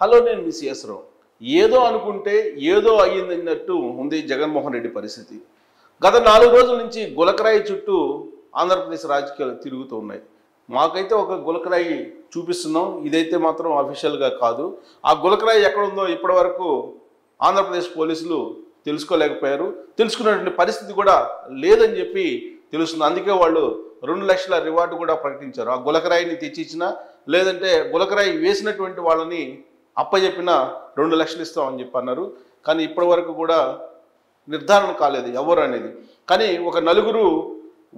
Hello, నేను మీ CS రావు. ఏదో అనుకుంటే ఏదో అయ్యిందన్నట్టు ఉంది జగన్మోహన్ రెడ్డి పరిస్థితి. గత 4 రోజుల నుంచి గులకరాయి చుట్టూ ఆంధ్రప్రదేశ్ రాజకీయాలు తిరుగుతూ ఉన్నాయి. మాకైతే ఒక గులకరాయి చూపిస్తున్నాం, ఇదైతే మాత్రం అఫీషియల్గా కాదు. ఆ గులకరాయి ఎక్కడుందో ఇప్పటివరకు ఆంధ్రప్రదేశ్ పోలీసులు తెలుసుకోలేకపోయారు. తెలుసుకున్నటువంటి పరిస్థితి కూడా లేదని చెప్పి తెలుస్తుంది. అందుకే వాళ్ళు 2 లక్షల రివార్డు కూడా ప్రకటించారు. ఆ గులకరాయిని తెచ్చిచ్చినా, లేదంటే గులకరాయి వేసినటువంటి వాళ్ళని అప్పచెప్పిన 2 లక్షలు ఇస్తామని చెప్పి అన్నారు. కానీ ఇప్పటి వరకు కూడా నిర్ధారణ కాలేదు ఎవరు అనేది. కానీ ఒక 4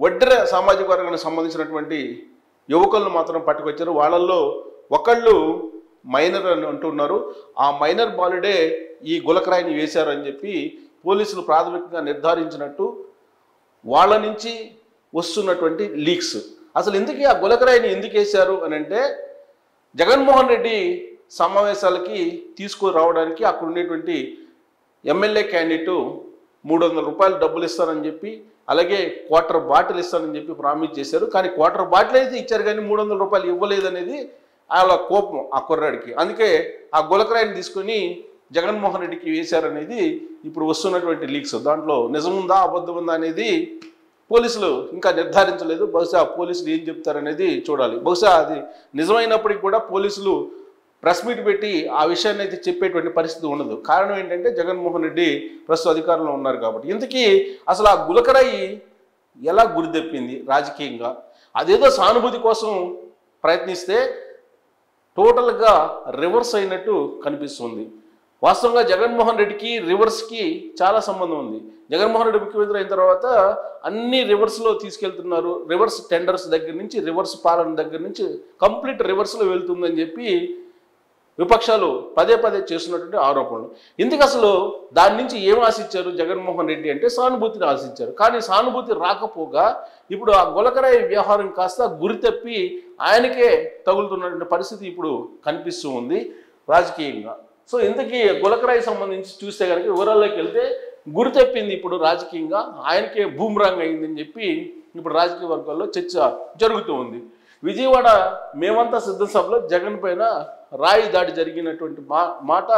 వడ్డెర సామాజిక వర్గానికి సంబంధించినటువంటి యువకులను మాత్రం పట్టుకొచ్చారు. వాళ్ళల్లో ఒకళ్ళు మైనర్ అని అంటున్నారు. ఆ మైనర్ బాలుడే ఈ గులకరాయిని వేశారు అని చెప్పి పోలీసులు ప్రాథమికంగా నిర్ధారించినట్టు వాళ్ళ నుంచి వస్తున్నటువంటి లీక్స్. అసలు ఇందుకీ ఆ గులకరాయిని ఎందుకు వేశారు అని అంటే, జగన్మోహన్ రెడ్డి సమావేశాలకి తీసుకురావడానికి అక్కడ ఉండేటువంటి ఎమ్మెల్యే క్యాండిడేటు 300 రూపాయలు డబ్బులు ఇస్తానని చెప్పి, అలాగే క్వార్టర్ బాటిల్ ఇస్తానని చెప్పి ప్రామిస్ చేశారు. కానీ క్వార్టర్ బాటిల్ అయితే ఇచ్చారు, కానీ 300 రూపాయలు ఇవ్వలేదనేది వాళ్ళ కోపం ఆ కుర్రాడికి. అందుకే ఆ గులకరాయిని తీసుకొని జగన్మోహన్ రెడ్డికి వేశారనేది ఇప్పుడు వస్తున్నటువంటి లీక్స్. దాంట్లో నిజముందా అబద్ధం ఉందా అనేది పోలీసులు ఇంకా నిర్ధారించలేదు. బహుశా పోలీసులు ఏం చెప్తారనేది చూడాలి. బహుశా అది నిజమైనప్పటికీ కూడా పోలీసులు ప్రెస్ మీట్ పెట్టి ఆ విషయాన్ని అయితే చెప్పేటువంటి పరిస్థితి ఉండదు. కారణం ఏంటంటే జగన్మోహన్ రెడ్డి ప్రస్తుత అధికారంలో ఉన్నారు కాబట్టి. ఇంతకీ అసలు ఆ గులకరాయి ఎలా గురిదెప్పింది రాజకీయంగా? అదేదో సానుభూతి కోసం ప్రయత్నిస్తే టోటల్గా రివర్స్ అయినట్టు కనిపిస్తుంది. వాస్తవంగా జగన్మోహన్ రెడ్డికి రివర్స్కి చాలా సంబంధం ఉంది. జగన్మోహన్ రెడ్డి ముఖ్యమంత్రి అయిన తర్వాత అన్ని రివర్స్లో తీసుకెళ్తున్నారు. రివర్స్ టెండర్స్ దగ్గర నుంచి, రివర్స్ పాలన దగ్గర నుంచి కంప్లీట్ రివర్స్లో వెళ్తుందని చెప్పి విపక్షాలు పదే పదే చేస్తున్నటువంటి ఆరోపణలు. ఎందుకు అసలు దాని నుంచి ఏం ఆశించారు జగన్మోహన్ రెడ్డి అంటే సానుభూతిని ఆశించారు. కానీ సానుభూతి రాకపోగా ఇప్పుడు ఆ గులకరాయి వ్యవహారం కాస్త గురి తప్పి ఆయనకే తగులుతున్నటువంటి పరిస్థితి ఇప్పుడు కనిపిస్తూ ఉంది రాజకీయంగా. సో ఇంతకీ గులకరాయి సంబంధించి చూస్తే కనుక వివరాల్లోకి వెళ్తే గురి తప్పింది ఇప్పుడు రాజకీయంగా, ఆయనకే బూమ్రాంగ్ అయిందని చెప్పి ఇప్పుడు రాజకీయ వర్గాల్లో చర్చ జరుగుతూ ఉంది. విజయవాడ మేమంతా సిద్ధం సభలో జగన్ పైన రాయి దాడి జరిగినటువంటి మాట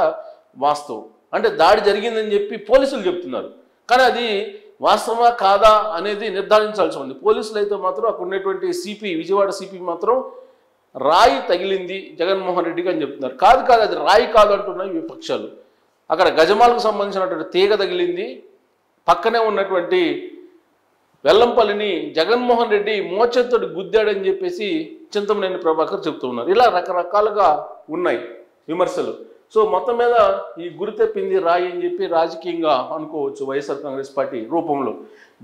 వాస్తవం. అంటే దాడి జరిగిందని చెప్పి పోలీసులు చెప్తున్నారు, కానీ అది వాస్తవమా కాదా అనేది నిర్ధారించాల్సి ఉంది. పోలీసులు అయితే మాత్రం అక్కడ ఉన్నటువంటి సిపి, విజయవాడ సిపి మాత్రం రాయి తగిలింది జగన్మోహన్ రెడ్డికి అని చెప్తున్నారు. కాదు కాదు, అది రాయి కాదు అంటున్నాయి విపక్షాలు. అక్కడ గజమాలకు సంబంధించినటువంటి తీగ తగిలింది. పక్కనే ఉన్నటువంటి వెల్లంపల్లిని జగన్మోహన్ రెడ్డి మోచేత్తోటి గుద్దాడని చెప్పేసి చింతమనేని ప్రభాకర్ చెప్తూ ఉన్నారు. ఇలా రకరకాలుగా ఉన్నాయి విమర్శలు. సో మొత్తం మీద ఈ గురి తప్పింది రాయి అని చెప్పి రాజకీయంగా అనుకోవచ్చు. వైఎస్ఆర్ కాంగ్రెస్ పార్టీ రూపంలో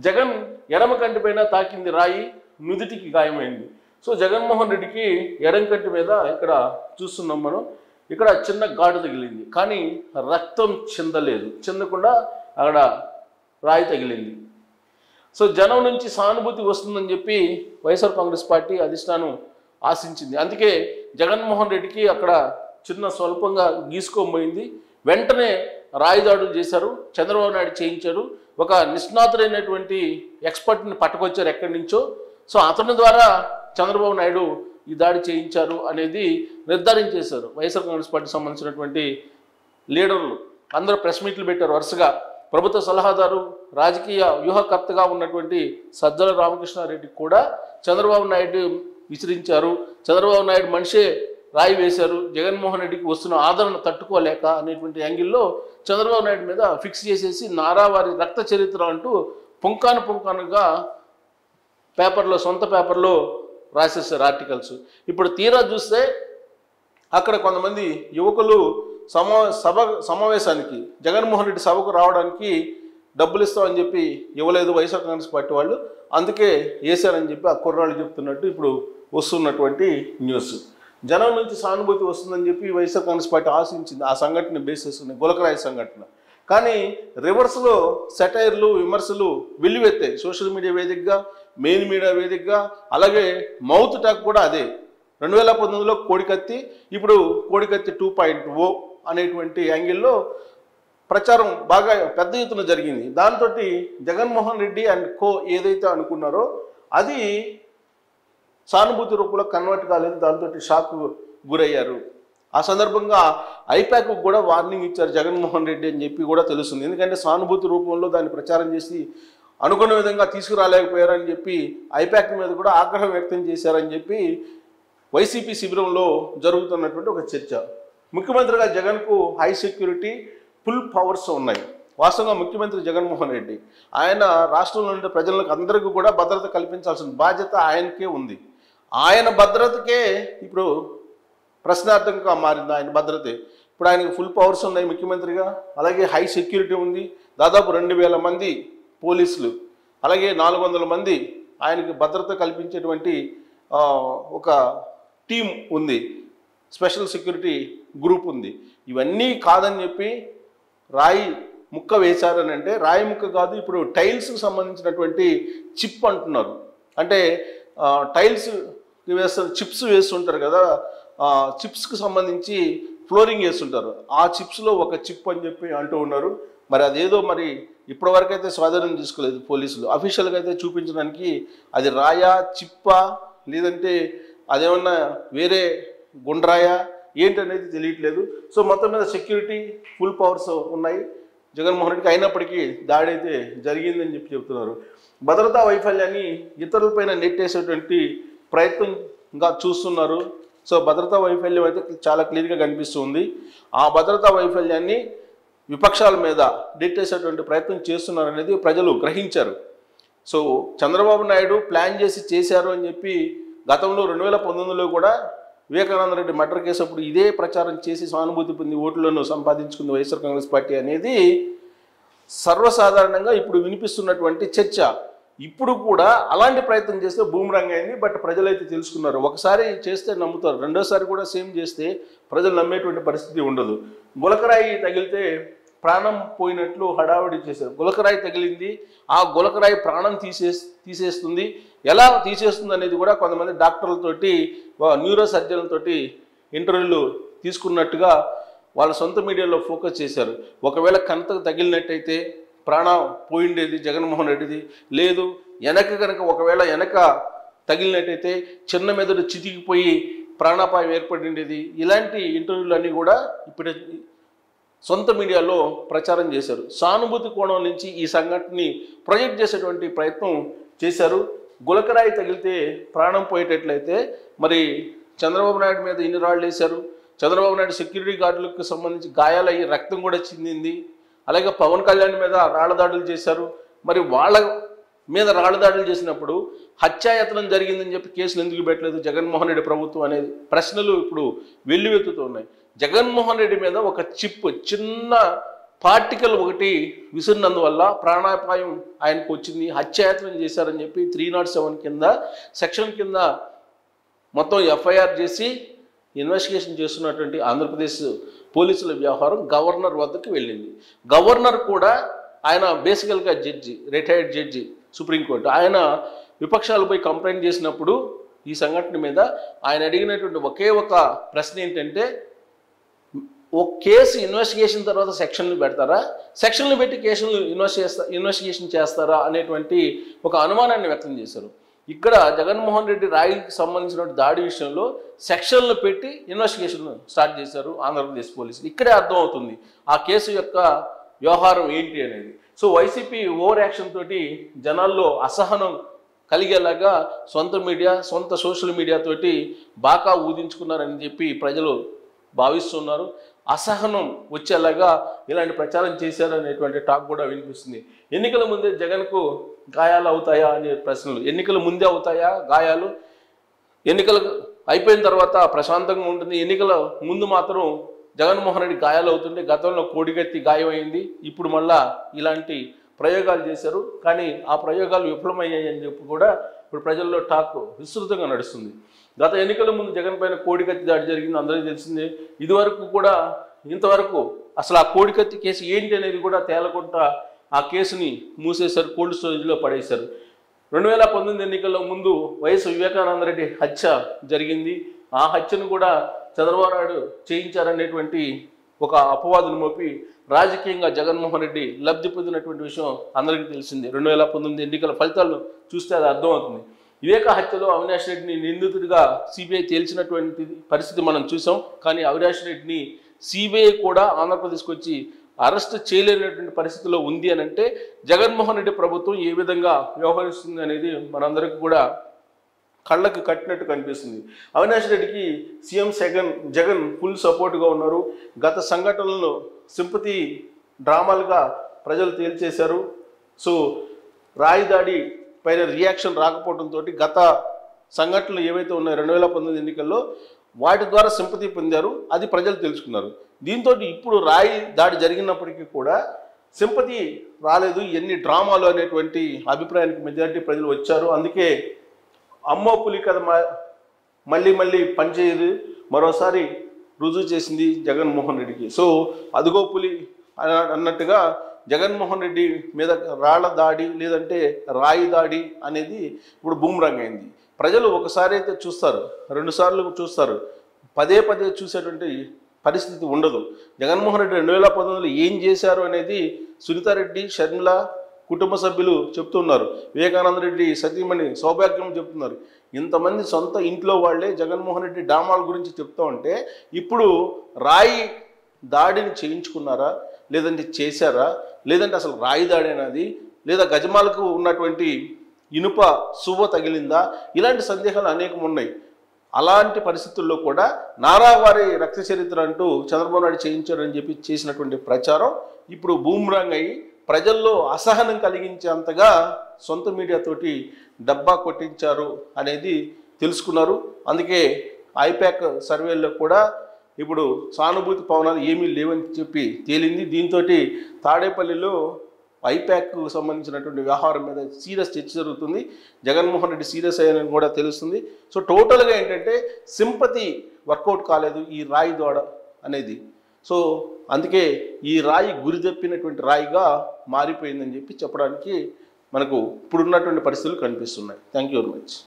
జగన్ ఎడమ కంటి పైన తాకింది రాయి, నుదిటికి గాయమైంది. సో జగన్మోహన్ రెడ్డికి ఎడం కంటి మీద ఇక్కడ చూస్తున్నాం మనం, ఇక్కడ చిన్న ఘాటు తగిలింది, కానీ రక్తం చిందలేదు. చిందకుండా అక్కడ రాయి తగిలింది. సో జనం నుంచి సానుభూతి వస్తుందని చెప్పి వైఎస్ఆర్ కాంగ్రెస్ పార్టీ అధిష్టానం ఆశించింది. అందుకే జగన్మోహన్ రెడ్డికి అక్కడ చిన్న స్వల్పంగా గీసుకోబోయింది. వెంటనే రాయి దాడులు చేశారు, చంద్రబాబు నాయుడు చేయించారు. ఒక నిష్ణాతుడైనటువంటి ఎక్స్పర్ట్ని పట్టుకొచ్చారు ఎక్కడి నుంచో. సో అతని ద్వారా చంద్రబాబు నాయుడు ఈ దాడి చేయించారు అనేది నిర్ధారించేశారు. వైఎస్ఆర్ కాంగ్రెస్ పార్టీకి సంబంధించినటువంటి లీడర్లు అందరూ ప్రెస్ మీట్లు పెట్టారు వరుసగా. ప్రభుత్వ సలహాదారు, రాజకీయ వ్యూహకర్తగా ఉన్నటువంటి సజ్జల రామకృష్ణారెడ్డి కూడా చంద్రబాబు నాయుడు విసిరించారు. చంద్రబాబు నాయుడు మనిషే రాయి వేశారు, జగన్మోహన్ రెడ్డికి వస్తున్న ఆదరణ తట్టుకోలేక అనేటువంటి యాంగిల్లో చంద్రబాబు నాయుడు మీద ఫిక్స్ చేసేసి నారావారి రక్త చరిత్ర అంటూ పుంకానుగా పేపర్లో, సొంత పేపర్లో రాసేసారు ఆర్టికల్స్. ఇప్పుడు తీరా చూస్తే అక్కడ కొంతమంది యువకులు సమావేశానికి, జగన్మోహన్ రెడ్డి సభకు రావడానికి డబ్బులు ఇస్తామని చెప్పి ఇవ్వలేదు వైఎస్ఆర్ కాంగ్రెస్ పార్టీ వాళ్ళు, అందుకే వేశారని చెప్పి ఆ కుర్రాళ్ళు చెప్తున్నట్టు ఇప్పుడు వస్తున్నటువంటి న్యూస్. జనం నుంచి సానుభూతి వస్తుందని చెప్పి వైఎస్ఆర్ కాంగ్రెస్ పార్టీ ఆశించింది ఆ సంఘటన బేస్ చేసుకుని, గులకరాయి సంఘటన. కానీ రివర్స్లో సెటైర్లు, విమర్శలు వెల్లువెత్తాయి సోషల్ మీడియా వేదికగా, మెయిన్ మీడియా వేదికగా. అలాగే మౌత్ టాక్ కూడా అదే. 2019లో కోడికత్తి, ఇప్పుడు కోడికత్తి 2.0 అనేటువంటి యాంగిల్లో ప్రచారం బాగా పెద్ద ఎత్తున జరిగింది. దాంతో జగన్మోహన్ రెడ్డి అండ్ కో ఏదైతే అనుకున్నారో అది సానుభూతి రూపంలో కన్వర్ట్ కాలేదు. దాంతో షాక్ గురయ్యారు. ఆ సందర్భంగా ఐపాక్ కూడా వార్నింగ్ ఇచ్చారు జగన్మోహన్ రెడ్డి అని చెప్పి కూడా తెలుస్తుంది. ఎందుకంటే సానుభూతి రూపంలో దాన్ని ప్రచారం చేసి అనుకున్న విధంగా తీసుకురాలేకపోయారని చెప్పి ఐపాక్ మీద కూడా ఆగ్రహం వ్యక్తం చేశారని చెప్పి వైసీపీ శిబిరంలో జరుగుతున్నటువంటి ఒక చర్చ. ముఖ్యమంత్రిగా జగన్కు హై సెక్యూరిటీ ఫుల్ పవర్స్ ఉన్నాయి. వాస్తవంగా ముఖ్యమంత్రి జగన్మోహన్ రెడ్డి ఆయన రాష్ట్రంలో ఉండే ప్రజలకు అందరికీ కూడా భద్రత కల్పించాల్సిన బాధ్యత ఆయనకే ఉంది. ఆయన భద్రతకే ఇప్పుడు ప్రశ్నార్థంగా మారింది. ఆయన భద్రతే ఇప్పుడు ఆయనకు ఫుల్ పవర్స్ ఉన్నాయి ముఖ్యమంత్రిగా, అలాగే హై సెక్యూరిటీ ఉంది. దాదాపు 2000 మంది పోలీసులు, అలాగే 400 మంది ఆయనకి భద్రత కల్పించేటువంటి ఒక టీం ఉంది, స్పెషల్ సెక్యూరిటీ గ్రూప్ ఉంది. ఇవన్నీ కాదని చెప్పి రాయి ముక్క వేశారని అంటే రాయి ముక్క కాదు, ఇప్పుడు టైల్స్కి సంబంధించినటువంటి చిప్ అంటున్నారు. అంటే టైల్స్ వేస్తారు, చిప్స్ వేస్తుంటారు కదా, చిప్స్కి సంబంధించి ఫ్లోరింగ్ వేస్తుంటారు. ఆ చిప్స్లో ఒక చిప్ అని చెప్పి అంటూ ఉన్నారు. మరి అదేదో మరి ఇప్పటివరకు అయితే స్వాధీనం తీసుకోలేదు పోలీసులు. అఫీషియల్గా అయితే చూపించడానికి అది రాయా, చిప్పా, లేదంటే అదేమన్నా వేరే గుండ్రాయా ఏంటనేది తెలియట్లేదు. సో మొత్తం మీద సెక్యూరిటీ ఫుల్ పవర్స్ ఉన్నాయి జగన్మోహన్ రెడ్డికి. అయినప్పటికీ దాడి అయితే జరిగిందని చెప్పి చెప్తున్నారు. భద్రతా వైఫల్యాన్ని ఇతరులపైన నెట్టేసేటువంటి ప్రయత్నంగా చూస్తున్నారు. సో భద్రతా వైఫల్యం అయితే చాలా క్లియర్గా కనిపిస్తుంది. ఆ భద్రతా వైఫల్యాన్ని విపక్షాల మీద నెట్టేసేటువంటి ప్రయత్నం చేస్తున్నారు అనేది ప్రజలు గ్రహించారు. సో చంద్రబాబు నాయుడు ప్లాన్ చేశారు అని చెప్పి గతంలో 2019లో కూడా వివేకానంద రెడ్డి మర్డర్ కేసు అప్పుడు ఇదే ప్రచారం చేసి సానుభూతి పొంది ఓట్లను సంపాదించుకుంది వైఎస్ఆర్ కాంగ్రెస్ పార్టీ అనేది సర్వసాధారణంగా ఇప్పుడు వినిపిస్తున్నటువంటి చర్చ. ఇప్పుడు కూడా అలాంటి ప్రయత్నం చేస్తే బూమరాంగ్ అయింది. బట్ ప్రజలైతే తెలుసుకున్నారు. ఒకసారి చేస్తే నమ్ముతారు, రెండోసారి కూడా సేమ్ చేస్తే ప్రజలు నమ్మేటువంటి పరిస్థితి ఉండదు. గులకరాయి తగిలితే ప్రాణం పోయినట్లు హడావిడి చేశారు. గులకరాయి తగిలింది, ఆ గులకరాయి ప్రాణం తీసేస్తుంది. ఎలా తీసేస్తుంది అనేది కూడా కొంతమంది డాక్టర్లతోటి, న్యూరో సర్జన్లతోటి ఇంటర్వ్యూలు తీసుకున్నట్టుగా వాళ్ళ సొంత మీడియాలో ఫోకస్ చేశారు. ఒకవేళ కంతకు తగిలినట్టయితే ప్రాణం పోయిండేది జగన్మోహన్ రెడ్డిది, లేదు కనుక ఒకవేళ తగిలినట్టయితే చిన్న మెదడు చితికిపోయి ప్రాణాపాయం ఏర్పడిండేది. ఇలాంటి ఇంటర్వ్యూలన్నీ కూడా ఇప్పుడు సొంత మీడియాలో ప్రచారం చేశారు. సానుభూతి కోణం నుంచి ఈ సంఘటనని ప్రొజెక్ట్ చేసేటువంటి ప్రయత్నం చేశారు. గులకరాయి తగిలితే ప్రాణం పోయేటట్లయితే మరి చంద్రబాబు నాయుడు మీద ఇన్ని రాళ్ళు వేశారు. చంద్రబాబు నాయుడు సెక్యూరిటీ గార్డులకు సంబంధించి గాయాలయ్యి రక్తం కూడా చిందింది. అలాగే పవన్ కళ్యాణ్ మీద రాళ్ల దాడులు చేశారు. మరి వాళ్ళ మీద రాళ్ల దాడులు చేసినప్పుడు హత్యాయత్నం జరిగిందని చెప్పి కేసులు ఎందుకు పెట్టలేదు జగన్మోహన్ రెడ్డి ప్రభుత్వం అనేది ప్రశ్నలు ఇప్పుడు వెల్లువెత్తుతున్నాయి. జగన్మోహన్ రెడ్డి మీద ఒక చిన్న పార్టికల్ ఒకటి విసిరినందువల్ల ప్రాణాపాయం ఆయనకు వచ్చింది, హత్యాయత్నం చేశారని చెప్పి 307 సెక్షన్ కింద మొత్తం ఎఫ్ఐఆర్ చేసి ఇన్వెస్టిగేషన్ చేస్తున్నటువంటి ఆంధ్రప్రదేశ్ పోలీసుల వ్యవహారం గవర్నర్ వద్దకు వెళ్ళింది. గవర్నర్ కూడా ఆయన బేసికల్గా జడ్జి, రిటైర్డ్ జడ్జి సుప్రీంకోర్టు. ఆయన విపక్షాలపై కంప్లైంట్ చేసినప్పుడు ఈ సంఘటన మీద ఆయన అడిగినటువంటి ఒకే ఒక ప్రశ్న ఏంటంటే, ఓ కేసు ఇన్వెస్టిగేషన్ తర్వాత సెక్షన్లు పెడతారా, సెక్షన్లు పెట్టి కేసులు ఇన్వెస్టిగేషన్ చేస్తారా అనేటువంటి ఒక అనుమానాన్ని వ్యక్తం చేశారు. ఇక్కడ జగన్మోహన్ రెడ్డి రాయికి సంబంధించిన దాడి విషయంలో సెక్షన్లు పెట్టి ఇన్వెస్టిగేషన్ స్టార్ట్ చేశారు ఆంధ్రప్రదేశ్ పోలీసులు. ఇక్కడే అర్థమవుతుంది ఆ కేసు యొక్క వ్యవహారం ఏంటి అనేది. సో వైసీపీ ఓవర్ యాక్షన్ తోటి జనాల్లో అసహనం కలిగేలాగా సొంత మీడియా, సొంత సోషల్ మీడియా తోటి బాగా ఊదించుకున్నారని చెప్పి ప్రజలు భావిస్తున్నారు. అసహనం వచ్చేలాగా ఇలాంటి ప్రచారం చేశారనేటువంటి టాక్ కూడా వినిపిస్తుంది. ఎన్నికల ముందే జగన్కు గాయాలు అవుతాయా అనే ప్రశ్నలు. ఎన్నికల ముందే అవుతాయా గాయాలు? ఎన్నికలు అయిపోయిన తర్వాత ప్రశాంతంగా ఉంటుంది. ఎన్నికల ముందు మాత్రం జగన్మోహన్ రెడ్డి గాయాలు అవుతుంటే గతంలో కోడిగత్తి గాయమైంది. ఇప్పుడు మళ్ళా ఇలాంటి ప్రయోగాలు చేశారు. కానీ ఆ ప్రయోగాలు విఫలమయ్యాయని చెప్పి కూడా ఇప్పుడు ప్రజల్లో టాక్ విస్తృతంగా నడుస్తుంది. గత ఎన్నికల ముందు జగన్ పైన కోడికత్తి దాడి జరిగింది, అందరికీ తెలిసిందే. ఇదివరకు కూడా ఇంతవరకు అసలు ఆ కోడికత్తి కేసు ఏంటి అనేది కూడా తేలకుండా ఆ కేసుని మూసేశారు, కోల్డ్ స్టోరేజ్లో పడేశారు. 2019 ఎన్నికల్లో ముందు వైఎస్ వివేకానంద రెడ్డి హత్య జరిగింది. ఆ హత్యను కూడా చంద్రబాబు నాయుడు చేయించారనేటువంటి ఒక అపవాదును మోపి రాజకీయంగా జగన్మోహన్ రెడ్డి లబ్ధి పొందినటువంటి విషయం అందరికీ తెలిసింది. 2019 ఎన్నికల ఫలితాలు చూస్తే అది అర్థమవుతుంది. వివేక హత్యలో అవినాష్ రెడ్డిని నిందితుడిగా సిబిఐ తేల్చినటువంటి పరిస్థితి మనం చూసాం. కానీ అవినాష్ రెడ్డిని సిబిఐ కూడా ఆంధ్రప్రదేశ్కి వచ్చి అరెస్ట్ చేయలేనటువంటి పరిస్థితిలో ఉంది అని అంటే జగన్మోహన్ రెడ్డి ప్రభుత్వం ఏ విధంగా వ్యవహరిస్తుంది అనేది మనందరికీ కూడా కళ్ళకు కట్టినట్టు కనిపిస్తుంది. అవినాష్ రెడ్డికి సీఎం జగన్ ఫుల్ సపోర్ట్గా ఉన్నారు. గత సంఘటనలను సింపతి డ్రామాలుగా ప్రజలు తేల్చేశారు. సో రాయి దాడి పైన రియాక్షన్ రాకపోవడంతో గత సంఘటనలు ఏవైతే ఉన్నాయో 2019 ఎన్నికల్లో వాటి ద్వారా సింపతి పొందారు, అది ప్రజలు తెలుసుకున్నారు. దీంతో ఇప్పుడు రాయి దాడి జరిగినప్పటికీ కూడా సింపతి రాలేదు, ఎన్ని డ్రామాలు అనేటువంటి అభిప్రాయానికి మెజారిటీ ప్రజలు వచ్చారు. అందుకే అమ్మో పులి కథ మళ్ళీ మళ్ళీ పనిచేయదు మరోసారి రుజువు చేసింది జగన్మోహన్ రెడ్డికి. సో అదుగో పులి అన్నట్టుగా జగన్మోహన్ రెడ్డి మీద రాళ్ల దాడి లేదంటే రాయి దాడి అనేది ఇప్పుడు బూమ్రాంగ్ అయింది. ప్రజలు ఒకసారి అయితే చూస్తారు, 2 సార్లు చూస్తారు, పదే పదే చూసేటువంటి పరిస్థితి ఉండదు. జగన్మోహన్ రెడ్డి 2019లో ఏం చేశారు అనేది సునీతారెడ్డి, షర్మిల కుటుంబ సభ్యులు చెప్తున్నారు. వివేకానంద రెడ్డి సతీమణి సౌభాగ్యం చెప్తున్నారు. ఇంతమంది సొంత ఇంట్లో వాళ్ళే జగన్మోహన్ రెడ్డి డామాల గురించి చెప్తూ ఉంటే ఇప్పుడు రాయి దాడిని చేయించుకున్నారా లేదంటే చేశారా లేదంటే అసలు రాయి దాడి అనేది లేదా గజమాలకు ఉన్నటువంటి ఇనుప సువ్వ తగిలిందా, ఇలాంటి సందేహాలు అనేకం ఉన్నాయి. అలాంటి పరిస్థితుల్లో కూడా నారావారి రక్త చరిత్ర అంటూ చంద్రబాబు నాయుడు చేయించారని చెప్పి చేసినటువంటి ప్రచారం ఇప్పుడు బూమ్రాంగ్ అయ్యి ప్రజల్లో అసహనం కలిగించేంతగా సొంత మీడియాతోటి డబ్బా కొట్టించారు అనేది తెలుసుకున్నారు. అందుకే ఐపాక్ సర్వేల్లో కూడా ఇప్పుడు సానుభూతి పవనాలు ఏమీ లేవని చెప్పి తేలింది. దీంతో తాడేపల్లిలో ఐపాక్కు సంబంధించినటువంటి వ్యవహారం మీద సీరియస్ చర్చ జరుగుతుంది. జగన్మోహన్ రెడ్డి సీరియస్ అయ్యారని కూడా తెలుస్తుంది. సో టోటల్గా ఏంటంటే సింపతి వర్కౌట్ కాలేదు ఈ రాయి దోడ అనేది. సో అందుకే ఈ రాయి గురి తప్పినటువంటి రాయిగా మారిపోయిందని చెప్పి చెప్పడానికి మనకు ఇప్పుడున్నటువంటి పరిస్థితులు కనిపిస్తున్నాయి. Thank you very much.